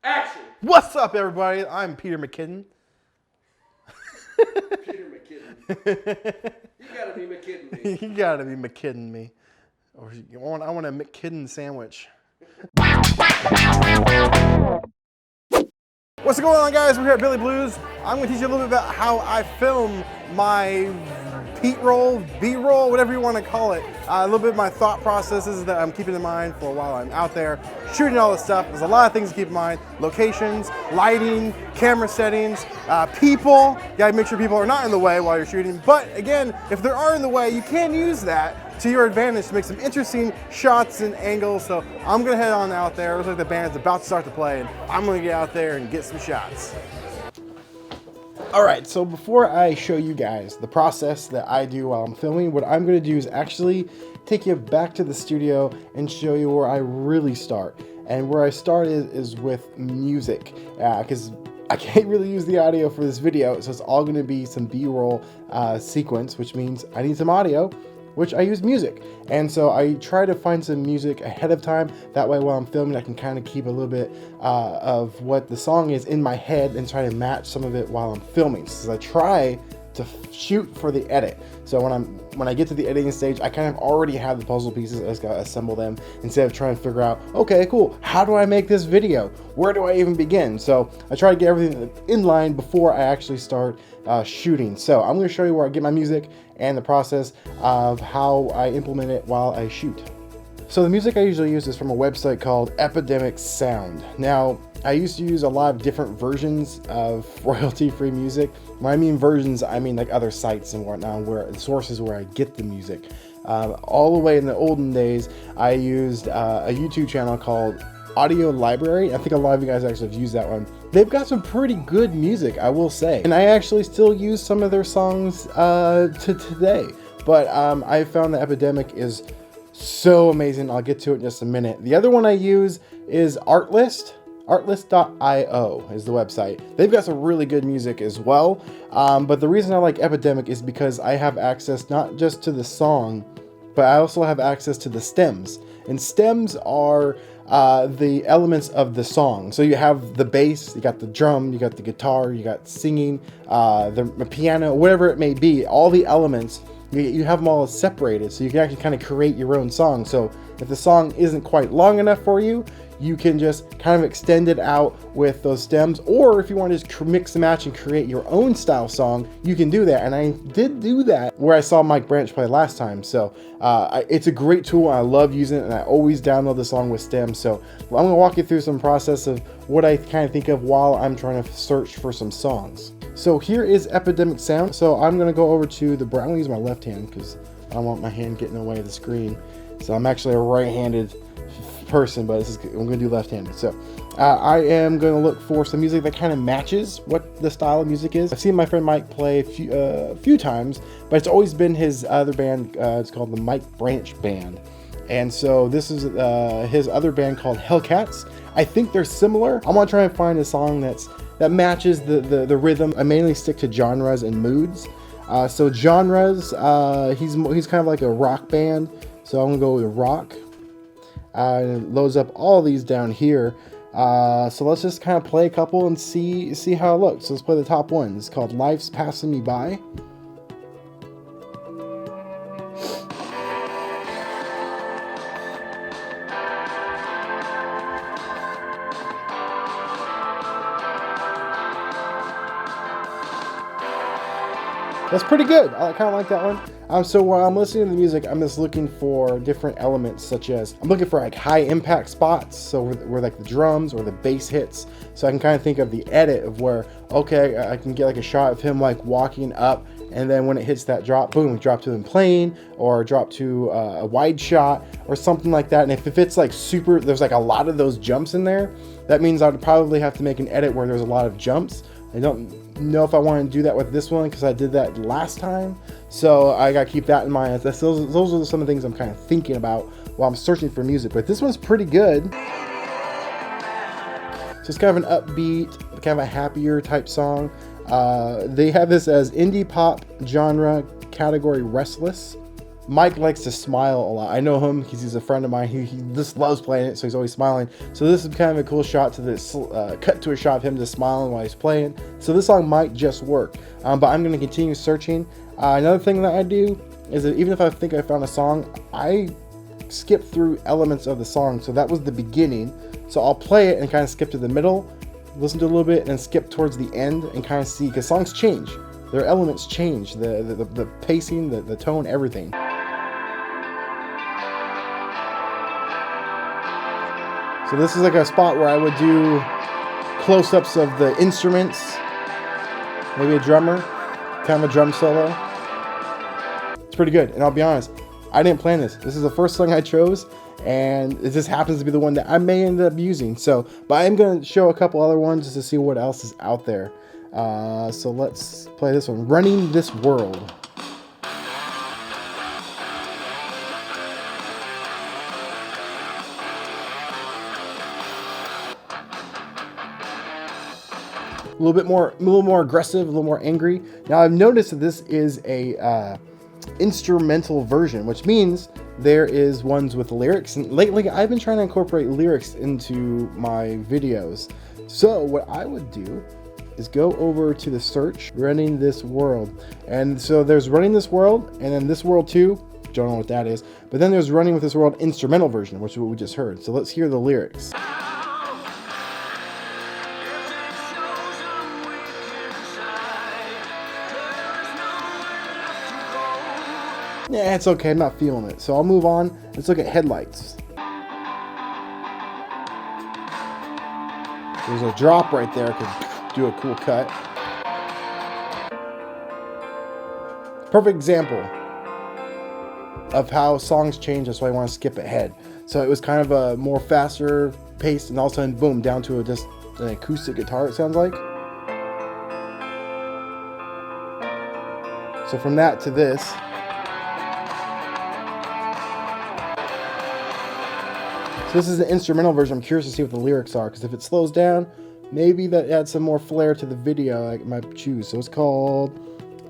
Action! What's up, everybody? I'm Peter McKinnon. Peter McKinnon. You gotta be McKinnon me. You gotta be McKinnon me. Or I want a McKinnon sandwich. What's going on, guys? We're here at Billy Blues. I'm gonna teach you a little bit about how I film my Pete roll, B-roll, whatever you want to call it. A little bit of my thought processes that I'm keeping in mind for while I'm out there shooting all this stuff. There's a lot of things to keep in mind. Locations, lighting, camera settings, people. You gotta make sure people are not in the way while you're shooting. But again, if they are in the way, you can use that to your advantage to make some interesting shots and angles. So I'm gonna head on out there. It looks like the band's about to start to play, and I'm gonna get out there and get some shots. All right, so before I show you guys the process that I do while I'm filming, what I'm gonna do is actually take you back to the studio and show you where I really start. And where I start is with music, because I can't really use the audio for this video, so it's all gonna be some B-roll sequence, which means I need some audio, which I use music. And so I try to find some music ahead of time. That way while I'm filming, I can kind of keep a little bit of what the song is in my head and try to match some of it while I'm filming. So I try to shoot for the edit. So when I get to the editing stage, I kind of already have the puzzle pieces. I just gotta assemble them instead of trying to figure out, okay, cool, how do I make this video? Where do I even begin? So I try to get everything in line before I actually start shooting. So I'm gonna show you where I get my music and the process of how I implement it while I shoot. So the music I usually use is from a website called Epidemic Sound. Now, I used to use a lot of different versions of royalty-free music. When I mean versions, I mean like other sites and whatnot, where the sources where I get the music. All the way in the olden days, I used a YouTube channel called Audio Library. I think a lot of you guys actually have used that one. They've got some pretty good music, I will say. And I actually still use some of their songs to today. But I found that Epidemic is so amazing. I'll get to it in just a minute. The other one I use is Artlist. Artlist.io is the website. They've got some really good music as well. But the reason I like Epidemic is because I have access not just to the song, but I also have access to the stems. And stems are the elements of the song. So you have the bass, you got the drum, you got the guitar, you got singing, the piano, whatever it may be, all the elements. You have them all separated, so you can actually kind of create your own song. So if the song isn't quite long enough for you, you can just kind of extend it out with those stems. Or if you want to just mix and match and create your own style song, you can do that. And I did do that where I saw Mike Branch play last time. So it's a great tool. I love using it, and I always download the song with stems. So I'm going to walk you through some process of what I kind of think of while I'm trying to search for some songs. So here is Epidemic Sound. So I'm gonna go over to I'm gonna use my left hand because I don't want my hand getting away of the screen. So I'm actually a right-handed person, but I'm gonna do left-handed. So I am gonna look for some music that kind of matches what the style of music is. I've seen my friend Mike play a few times, but it's always been his other band. It's called the Mike Branch Band. And so this is his other band called Hellcats. I think they're similar. I'm gonna try and find a song that matches the rhythm. I mainly stick to genres and moods. So genres, he's kind of like a rock band. So I'm gonna go with rock. It loads up all these down here. So let's just kind of play a couple and see how it looks. So let's play the top one. It's called Life's Passing Me By. That's pretty good. I kind of like that one. So while I'm listening to the music, I'm just looking for different elements, such as I'm looking for like high impact spots. So where like the drums or the bass hits. So I can kind of think of the edit of where, okay, I can get like a shot of him like walking up, and then when it hits that drop, boom, we drop to him playing, or drop to a wide shot or something like that. And if it's like super, there's like a lot of those jumps in there, that means I would probably have to make an edit where there's a lot of jumps. I don't know if I want to do that with this one because I did that last time, so I gotta keep that in mind. Those are some of the things I'm kind of thinking about while I'm searching for music. But this one's pretty good. So it's kind of an upbeat, kind of a happier type song. They have this as indie pop genre category restless. Mike likes to smile a lot. I know him because he's a friend of mine. He just loves playing it, so he's always smiling. So this is kind of a cool shot to this, cut to a shot of him just smiling while he's playing. So this song might just work, but I'm going to continue searching. Another thing that I do is that even if I think I found a song, I skip through elements of the song. So that was the beginning. So I'll play it and kind of skip to the middle, listen to a little bit, and then skip towards the end and kind of see, because songs change. Their elements change, the pacing, the tone, everything. So this is like a spot where I would do close-ups of the instruments, maybe a drummer, kind of a drum solo. It's pretty good, and I'll be honest, I didn't plan this. This is the first song I chose, and it just happens to be the one that I may end up using. So, but I'm going to show a couple other ones just to see what else is out there. So let's play this one, Running This World. A little more aggressive, a little more angry. Now I've noticed that this is a instrumental version, which means there is ones with lyrics. And lately I've been trying to incorporate lyrics into my videos. So what I would do is go over to the search, Running This World. And so there's Running This World, and then This World 2, don't know what that is. But then there's Running with This World instrumental version, which is what we just heard. So let's hear the lyrics. Yeah, it's okay, I'm not feeling it. So I'll move on. Let's look at Headlights. There's a drop right there, could do a cool cut. Perfect example of how songs change, that's why I want to skip ahead. So it was kind of a more faster paced, and all of a sudden, boom, down to just an acoustic guitar, it sounds like. So from that to this. So this is the instrumental version. I'm curious to see what the lyrics are, because if it slows down, maybe that adds some more flair to the video I might choose. So it's called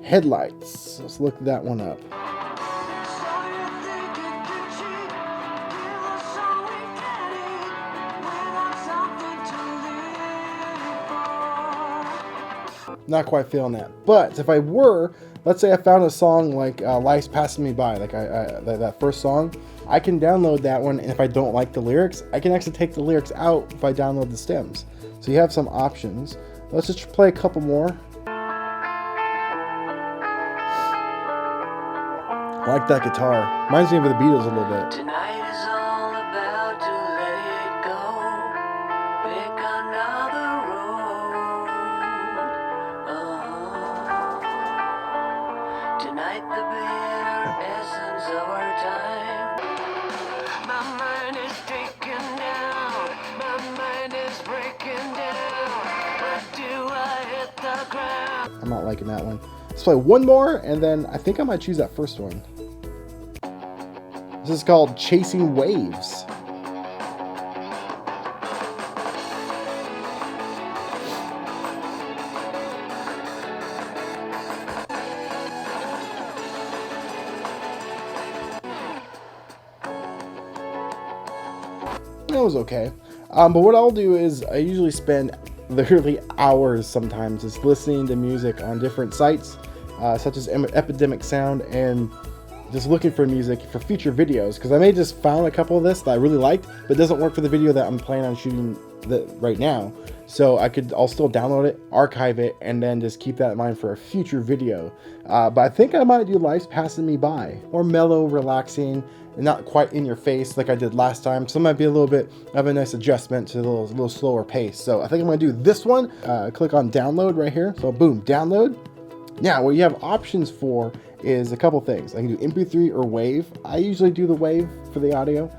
Headlights. Let's look that one up. Not quite feeling that. But if I were, let's say I found a song like Life's Passing Me By, like that first song, I can download that one, and if I don't like the lyrics, I can actually take the lyrics out if I download the stems. So you have some options. Let's just play a couple more. I like that guitar. Reminds me of the Beatles a little bit. Tonight is all about to let it go. Pick another road. Tonight the bitter essence of our time. My mind is taken down. My mind is breaking down. But do I hit the ground? I'm not liking that one. Let's play one more, and then I think I might choose that first one. This is called Chasing Waves. That was okay. But what I'll do is I usually spend literally hours sometimes just listening to music on different sites, such as Epidemic Sound, and just looking for music for future videos, because I may just found a couple of this that I really liked, but it doesn't work for the video that I'm planning on shooting right now. So I'll still download it, archive it, and then just keep that in mind for a future video. But I think I might do Life's Passing Me By, more mellow, relaxing, and not quite in your face like I did last time. So it might be a little bit of a nice adjustment to a little slower pace. So I think I'm gonna do this one. Click on download right here. So boom, download. Now what you have options for is a couple things. I can do MP3 or WAV. I usually do the WAV for the audio.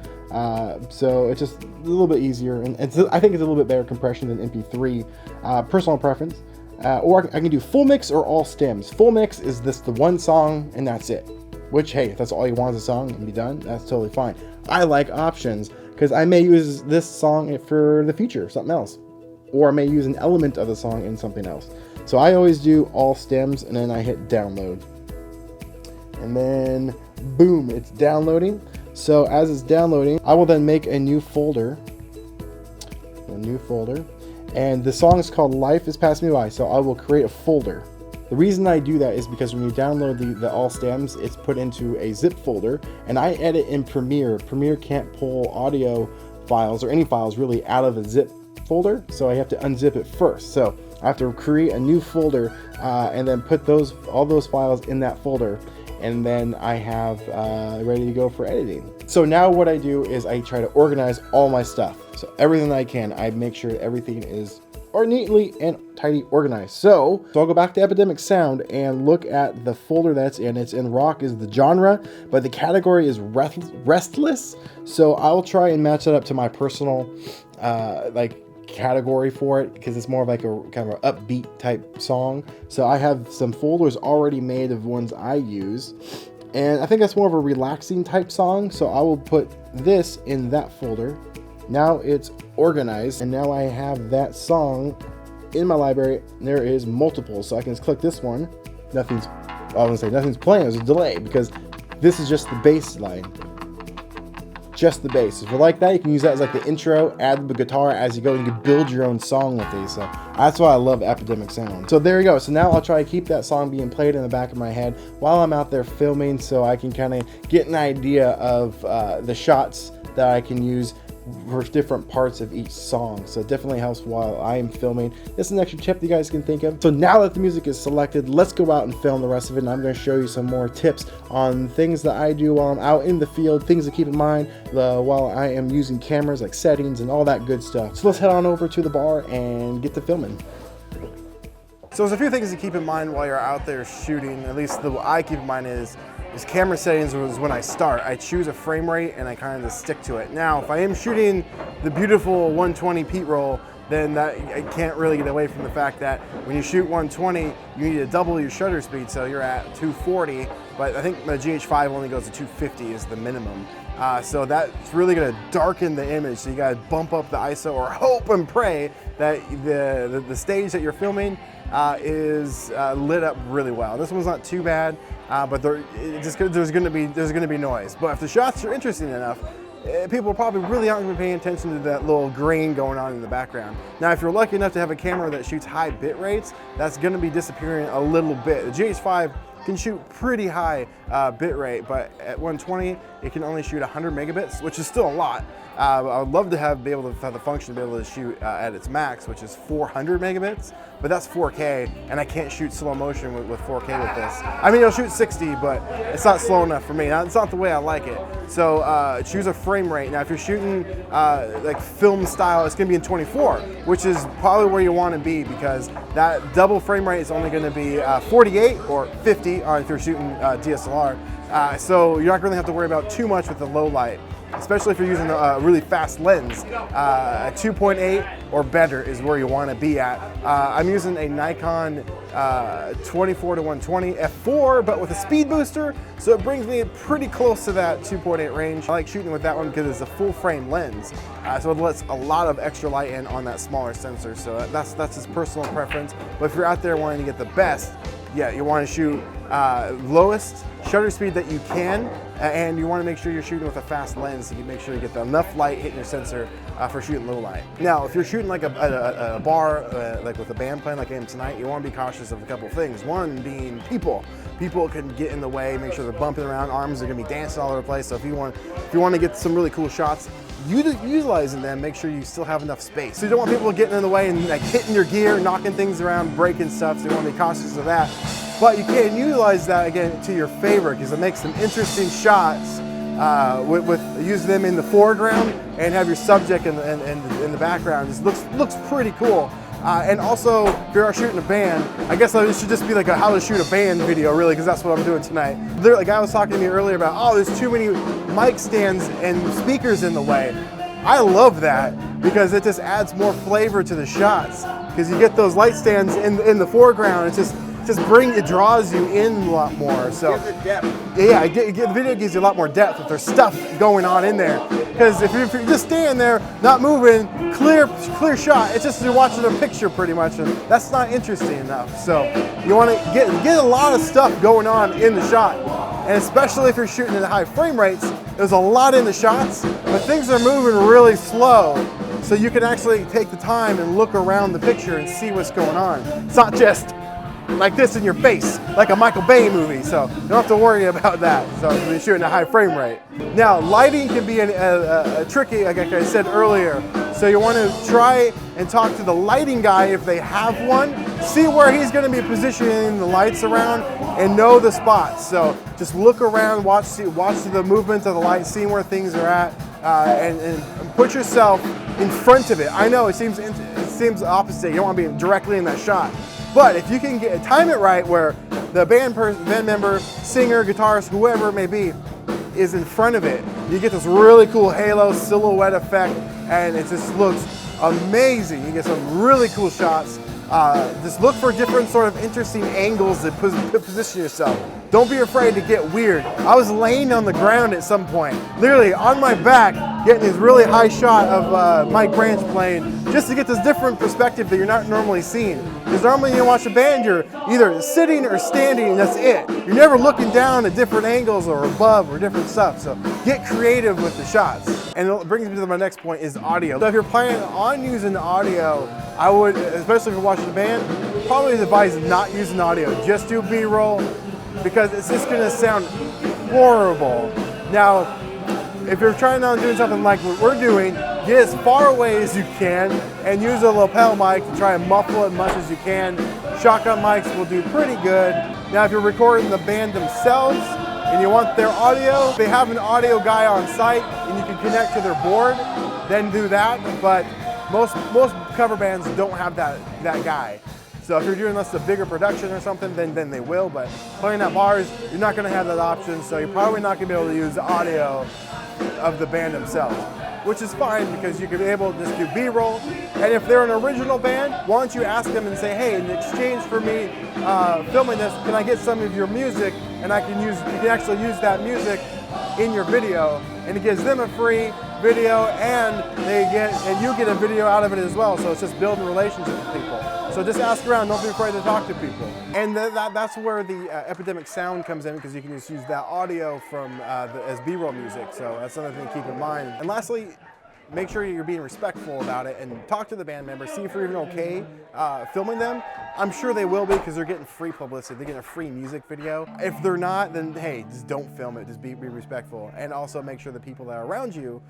So it's just a little bit easier, and I think it's a little bit better compression than MP3. Personal preference. Or I can do full mix or all stems. Full mix is the one song and that's it. Which, hey, if that's all you want as a song and be done, that's totally fine. I like options because I may use this song for the future, something else. Or I may use an element of the song in something else. So I always do all stems, and then I hit download. And then Boom, it's downloading. So as it's downloading, I will then make a new folder. And the song is called Life Is Passing Me By, so I will create a folder. The reason I do that is because when you download the all stems, it's put into a zip folder, and I edit in Premiere. Premiere can't pull audio files or any files really out of a zip folder, so I have to unzip it first. So I have to create a new folder and then put all those files in that folder, and then I have ready to go for editing. So now what I do is I try to organize all my stuff. So everything that I can, I make sure everything is neatly and tidy organized. So I'll go back to Epidemic Sound and look at the folder that's in. It's in rock is the genre, but the category is restless. So I'll try and match that up to my personal category for it, because it's more of like a kind of an upbeat type song. So I have some folders already made of ones I use, and I think that's more of a relaxing type song, so I will put this in that folder. Now it's organized, and now I have that song in my library. There is multiple, so I can just click this one. Nothing's playing. There's a delay because this is just the bass line. Just the bass. If you like that, you can use that as like the intro, add the guitar as you go, and you can build your own song with these. So that's why I love Epidemic Sound. So there you go. So now I'll try to keep that song being played in the back of my head while I'm out there filming, so I can kind of get an idea of the shots that I can use for different parts of each song. So it definitely helps while I am filming. This is an extra tip that you guys can think of. So now that the music is selected, let's go out and film the rest of it, and I'm going to show you some more tips on things that I do while I'm out in the field, things to keep in mind while I am using cameras, like settings and all that good stuff. So let's head on over to the bar and get to filming. So there's a few things to keep in mind while you're out there shooting. At least the I keep in mind is camera settings was when I start. I choose a frame rate and I kind of just stick to it. Now, if I am shooting the beautiful 120 Pete roll, then I can't really get away from the fact that when you shoot 120, you need to double your shutter speed, so you're at 240, but I think the GH5 only goes to 250 is the minimum. So that's really gonna darken the image, so you gotta bump up the ISO or hope and pray that the stage that you're filming is lit up really well. This one's not too bad, but there's gonna be noise. But if the shots are interesting enough, people probably really aren't going to be paying attention to that little grain going on in the background. Now, if you're lucky enough to have a camera that shoots high bit rates, that's going to be disappearing a little bit. The GH5 can shoot pretty high bit rate, but at 120, it can only shoot 100 megabits, which is still a lot. I would love to be able to have the function to be able to shoot at its max, which is 400 megabits, but that's 4K, and I can't shoot slow motion with 4K with this. I mean, it'll shoot 60, but it's not slow enough for me. It's not the way I like it. So choose a frame rate. Now, if you're shooting like film style, it's gonna be in 24, which is probably where you wanna be, because that double frame rate is only gonna be 48 or 50 if you're shooting DSLR. So you're not gonna have to worry about too much with the low light, especially if you're using a really fast lens. A 2.8 or better is where you want to be at. I'm using a Nikon 24-120 f4, but with a speed booster, so it brings me pretty close to that 2.8 range. I like shooting with that one because it's a full frame lens, so it lets a lot of extra light in on that smaller sensor. So that's just personal preference. But if you're out there wanting to get the best, yeah, you want to shoot lowest shutter speed that you can, and you want to make sure you're shooting with a fast lens so you make sure you get enough light hitting your sensor for shooting low light. Now, if you're shooting like a bar, like with a band playing like I am tonight, you want to be cautious of a couple of things. One being people. People can get in the way, make sure they're bumping around, arms are going to be dancing all over the place. So if you want to get some really cool shots, utilizing them, make sure you still have enough space. So you don't want people getting in the way and like hitting your gear, knocking things around, breaking stuff, so you want to be cautious of that. But you can utilize that again to your favor, because it makes some interesting shots with use them in the foreground and have your subject in the background. It looks pretty cool. And also, if you are shooting a band, I guess this should just be like a how to shoot a band video, really, because that's what I'm doing tonight. A guy was talking to me earlier about, oh, there's too many mic stands and speakers in the way. I love that, because it just adds more flavor to the shots, because you get those light stands in the foreground. It draws you in a lot more. So yeah, the video gives you a lot more depth if there's stuff going on in there. Because if you're just standing there, not moving, clear shot, it's just you're watching a picture pretty much, and that's not interesting enough. So you want to get a lot of stuff going on in the shot. And especially if you're shooting at high frame rates, there's a lot in the shots, but things are moving really slow. So you can actually take the time and look around the picture and see what's going on. It's not just like this in your face, like a Michael Bay movie, so you don't have to worry about that. So you're shooting at a high frame rate. Now, lighting can be a tricky, like I said earlier. So you want to try and talk to the lighting guy if they have one. See where he's going to be positioning the lights around and know the spots. So just look around, watch the movement of the light, see where things are at, and put yourself in front of it. I know it seems opposite. You don't want to be directly in that shot. But if you can time it right where the band member, singer, guitarist, whoever it may be, is in front of it, you get this really cool halo silhouette effect, and it just looks amazing. You get some really cool shots. Just look for different sort of interesting angles to position yourself. Don't be afraid to get weird. I was laying on the ground at some point, literally on my back, getting this really high shot of Mike Branch playing, just to get this different perspective that you're not normally seeing. Because normally you watch a band, you're either sitting or standing, and that's it. You're never looking down at different angles or above or different stuff. So get creative with the shots. And it brings me to my next point is audio. So if you're planning on using audio, I would, especially if you're watching a band, probably advise not using audio. Just do B-roll, because it's just gonna sound horrible. Now, if you're trying on doing something like what we're doing, get as far away as you can and use a lapel mic to try and muffle it as much as you can. Shotgun mics will do pretty good. Now, if you're recording the band themselves and you want their audio, if they have an audio guy on site and you can connect to their board, then do that. But most cover bands don't have that guy. So if you're doing a bigger production or something, then they will. But playing at bars, you're not going to have that option. So you're probably not going to be able to use the audio of the band themselves, which is fine because you can be able to just do B-roll. And if they're an original band, why don't you ask them and say, hey, in exchange for me filming this, can I get some of your music? And you can actually use that music in your video, and it gives them a free video, and you get a video out of it as well. So it's just building relationships with people. So just ask around, don't be afraid to talk to people. And that's where the epidemic sound comes in, because you can just use that audio from as B-roll music. So that's another thing to keep in mind. And lastly, make sure you're being respectful about it and talk to the band members, see if you're even okay filming them. I'm sure they will be, because they're getting free publicity. They're getting a free music video. If they're not, then hey, just don't film it. Just be respectful. And also make sure the people that are around you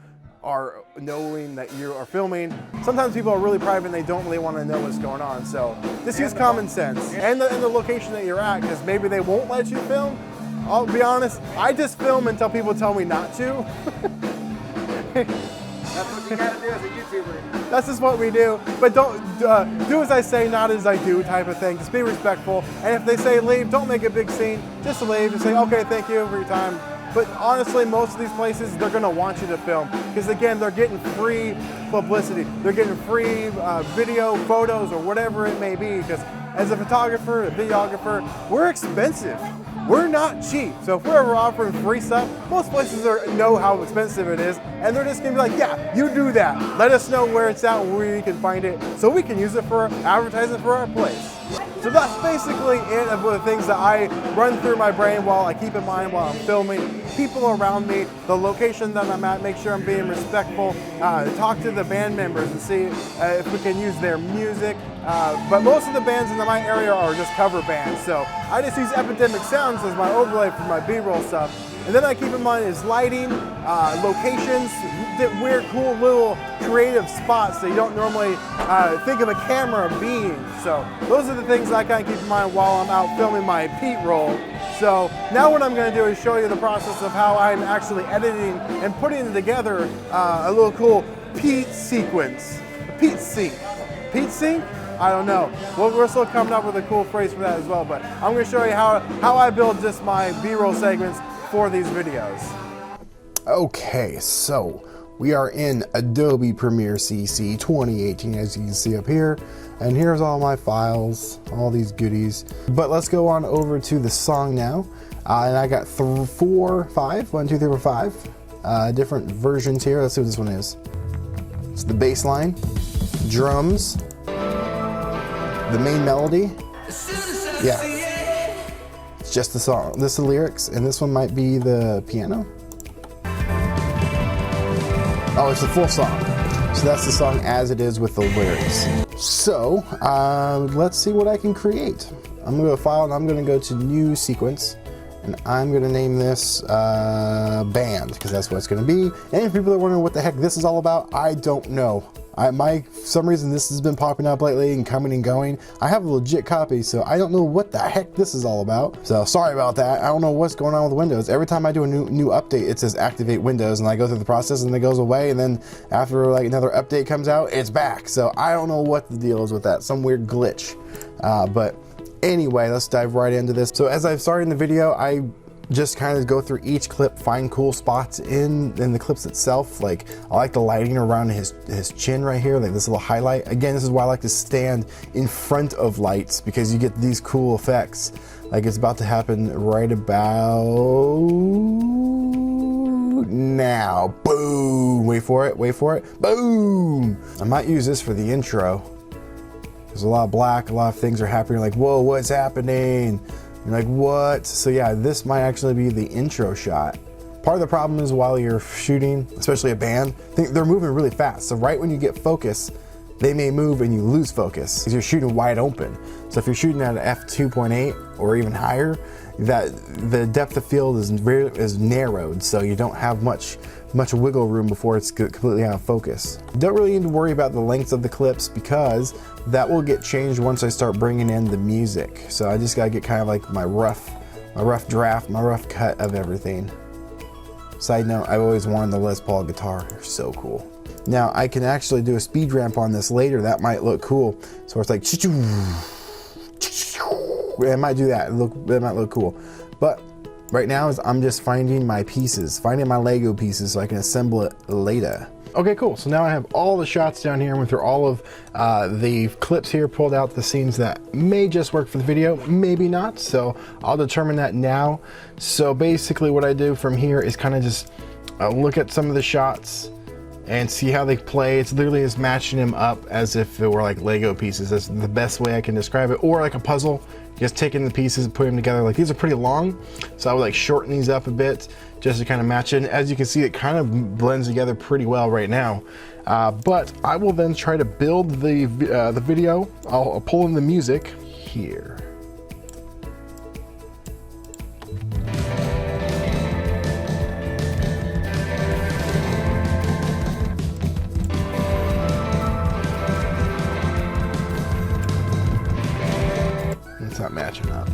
are knowing that you are filming. Sometimes people are really private and they don't really want to know what's going on. So just use common sense and the location that you're at, because maybe they won't let you film. I'll be honest, I just film until people tell me not to. That's what you gotta do as a YouTuber. That's just what we do. But don't do as I say, not as I do type of thing. Just be respectful. And if they say leave, don't make a big scene. Just leave and say, okay, thank you for your time. But honestly, most of these places, they're gonna want you to film. Because again, they're getting free publicity. They're getting free video, photos, or whatever it may be. Because as a photographer, a videographer, we're expensive. We're not cheap. So if we're ever offering free stuff, most places know how expensive it is, and they're just gonna be like, yeah, you do that. Let us know where it's at and where you can find it, so we can use it for advertising for our place. So that's basically it of the things that I run through my brain while I keep in mind while I'm filming. People around me, the location that I'm at, make sure I'm being respectful, talk to the band members and see if we can use their music. But most of the bands in my area are just cover bands, so I just use Epidemic Sounds as my overlay for my B-roll stuff. And then I keep in mind is lighting, locations, weird, cool little creative spots that you don't normally think of a camera being. So those are the things I kind of keep in mind while I'm out filming my Pete roll. So now what I'm going to do is show you the process of how I'm actually editing and putting together a little cool Pete sequence. Pete sync. Pete sync? I don't know. Well, we're still coming up with a cool phrase for that as well, but I'm going to show you how I build just my B-roll segments for these videos. Okay, so we are in Adobe Premiere CC 2018, as you can see up here, and here's all my files, all these goodies. But let's go on over to the song now, and I got 5 different versions here. Let's see what this one is. It's the bass line, drums, the main melody. Yeah. it's just the song. This is the lyrics, and this one might be the piano. Oh, it's the full song. So that's the song as it is with the lyrics. So let's see what I can create. I'm gonna go to File, and I'm gonna go to New Sequence, and I'm gonna name this Band, because that's what it's gonna be. And if people are wondering what the heck this is all about, I don't know. For some reason this has been popping up lately and coming and going. I have a legit copy, so I don't know what the heck this is all about. So sorry about that. I don't know what's going on with Windows. Every time I do a new update, it says activate Windows, and I go through the process and it goes away, and then after like another update comes out, it's back. So I don't know what the deal is with that. Some weird glitch. But anyway, let's dive right into this. So as I've started in the video, I just kind of go through each clip, find cool spots in the clips itself. Like I like the lighting around his chin right here, like this little highlight. Again, this is why I like to stand in front of lights, because you get these cool effects. Like it's about to happen right about now. Boom, wait for it, boom. I might use this for the intro. There's a lot of black, a lot of things are happening, like, whoa, what's happening? You're like, what? So yeah, this might actually be the intro shot. Part of the problem is while you're shooting, especially a band, they're moving really fast. So right when you get focus, they may move and you lose focus because you're shooting wide open. So if you're shooting at an f2.8 or even higher, that the depth of field is narrowed, so you don't have much wiggle room before it's completely out of focus. Don't really need to worry about the length of the clips, because that will get changed once I start bringing in the music. So I just gotta get kind of like my rough draft, my rough cut of everything. Side note, I've always wanted the Les Paul guitar. They're so cool. Now I can actually do a speed ramp on this later. That might look cool. So it's like, I might do that. That might look cool. But right now I'm just finding my pieces, finding my Lego pieces so I can assemble it later. Okay, cool. So now I have all the shots down here. I went through all of the clips here, pulled out the scenes that may just work for the video, maybe not. So I'll determine that now. So basically what I do from here is kind of just look at some of the shots and see how they play. It's literally just matching them up as if it were like Lego pieces. That's the best way I can describe it. Or like a puzzle, just taking the pieces and putting them together. Like these are pretty long, so I would like shorten these up a bit just to kind of match it. And as you can see, it kind of blends together pretty well right now. But I will then try to build the video. I'll pull in the music here. It's not matching up.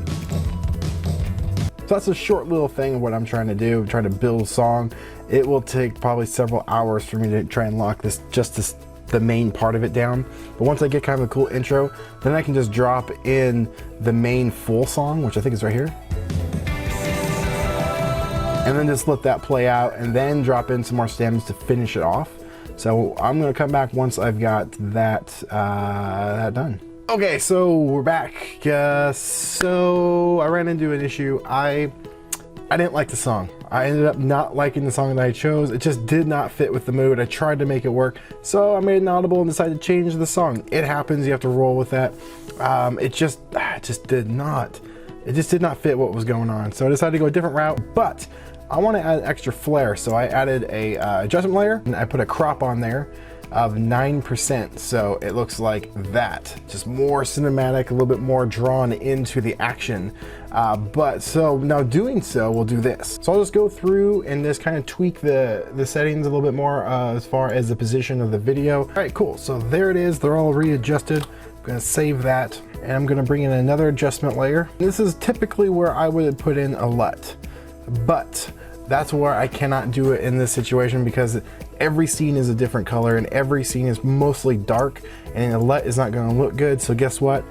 So that's a short little thing of what I'm trying to do. I'm trying to build a song. It will take probably several hours for me to try and lock the main part of it down. But once I get kind of a cool intro, then I can just drop in the main full song, which I think is right here. And then just let that play out and then drop in some more stems to finish it off. So I'm gonna come back once I've got that done. Okay, so we're back. So I ran into an issue. I didn't like the song. I ended up not liking the song that I chose. It just did not fit with the mood. I tried to make it work, so I made an audible and decided to change the song. It happens. You have to roll with that. It just did not fit what was going on. So I decided to go a different route, but I want to add extra flair. So I added a adjustment layer, and I put a crop on there of 9%, so it looks like that, just more cinematic, a little bit more drawn into the action. But so now doing so, we'll do this. So I'll just go through and just kind of tweak the settings a little bit more as far as the position of the video. All right, cool. So there it is. They're all readjusted. I'm gonna save that, and I'm gonna bring in another adjustment layer. This is typically where I would put in a LUT, but that's where I cannot do it in this situation because every scene is a different color and every scene is mostly dark, and a LUT is not going to look good. So guess what?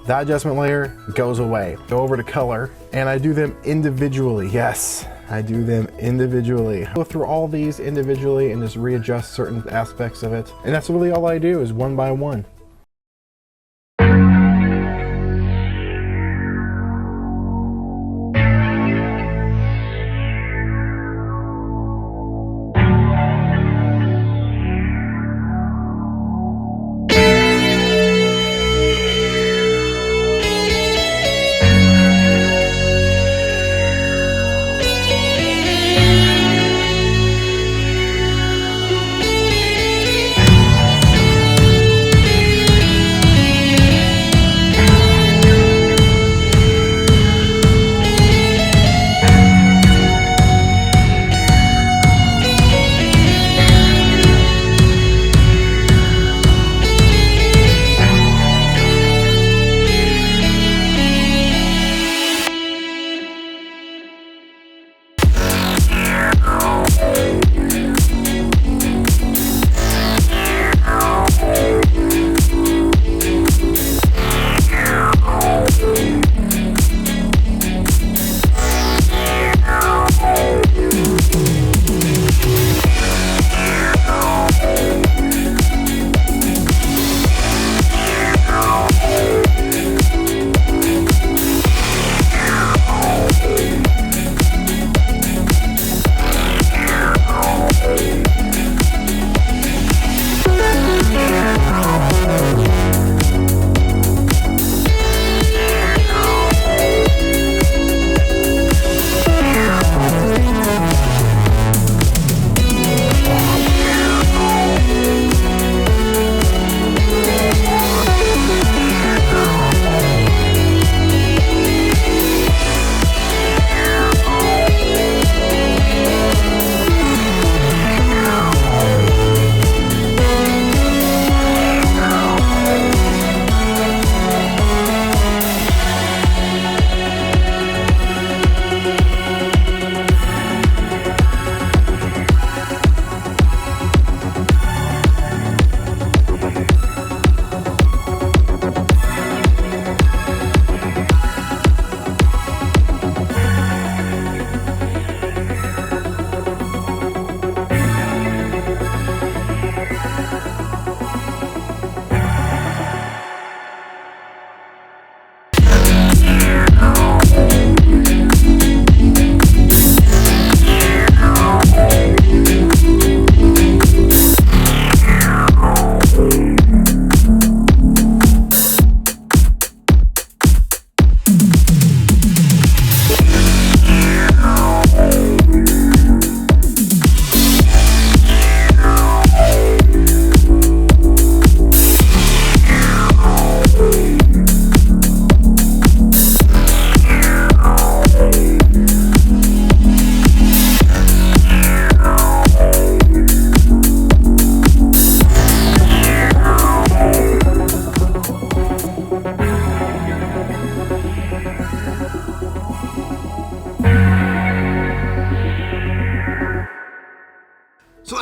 That adjustment layer goes away. Go over to color, and I do them individually. Yes, I do them individually. Go through all these individually and just readjust certain aspects of it. And that's really all I do, is one by one.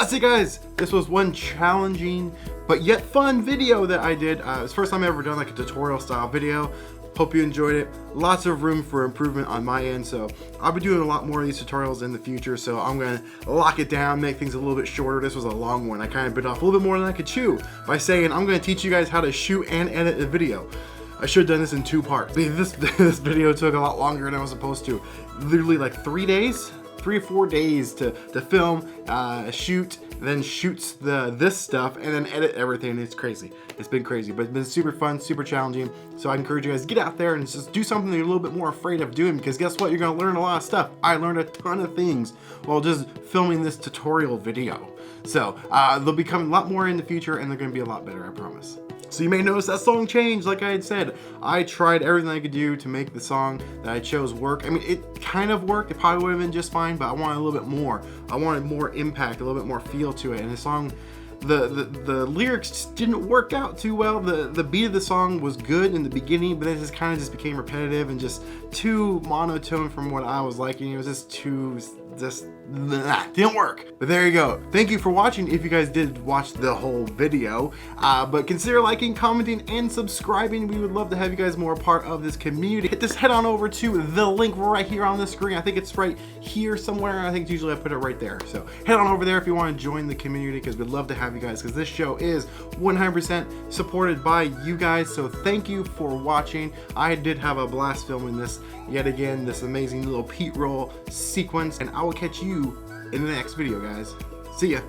that's it, guys. This was one challenging but yet fun video that I did. It was the first time I've ever done like a tutorial style video. Hope you enjoyed it. Lots of room for improvement on my end, so I'll be doing a lot more of these tutorials in the future, so I'm gonna lock it down, make things a little bit shorter. This was a long one. I kind of bit off a little bit more than I could chew by saying I'm gonna teach you guys how to shoot and edit a video. I should have done this in 2 parts. This video took a lot longer than I was supposed to. Literally like 3 days? 3 or 4 days to film, shoot, then shoots this stuff, and then edit everything. It's crazy. It's been crazy, but it's been super fun, super challenging. So I encourage you guys to get out there and just do something that you're a little bit more afraid of doing, because guess what? You're gonna learn a lot of stuff. I learned a ton of things while just filming this tutorial video. So they'll be coming a lot more in the future, and they're gonna be a lot better, I promise. So you may notice that song changed, like I had said. I tried everything I could do to make the song that I chose work. I mean, it kind of worked. It probably would have been just fine, but I wanted a little bit more. I wanted more impact, a little bit more feel to it. And the song, the lyrics just didn't work out too well. The beat of the song was good in the beginning, but then it just kind of just became repetitive and just too monotone from what I was liking. It was just too, didn't work. But there you go. Thank you for watching if you guys did watch the whole video. But consider liking, commenting, and subscribing. We would love to have you guys more a part of this community. Head on over to the link right here on the screen. I think it's right here somewhere. I think usually I put it right there. So head on over there if you want to join the community, because we'd love to have you guys, because this show is 100% supported by you guys. So thank you for watching. I did have a blast filming this yet again, this amazing little Pete roll sequence, and I will catch you in the next video, guys. See ya.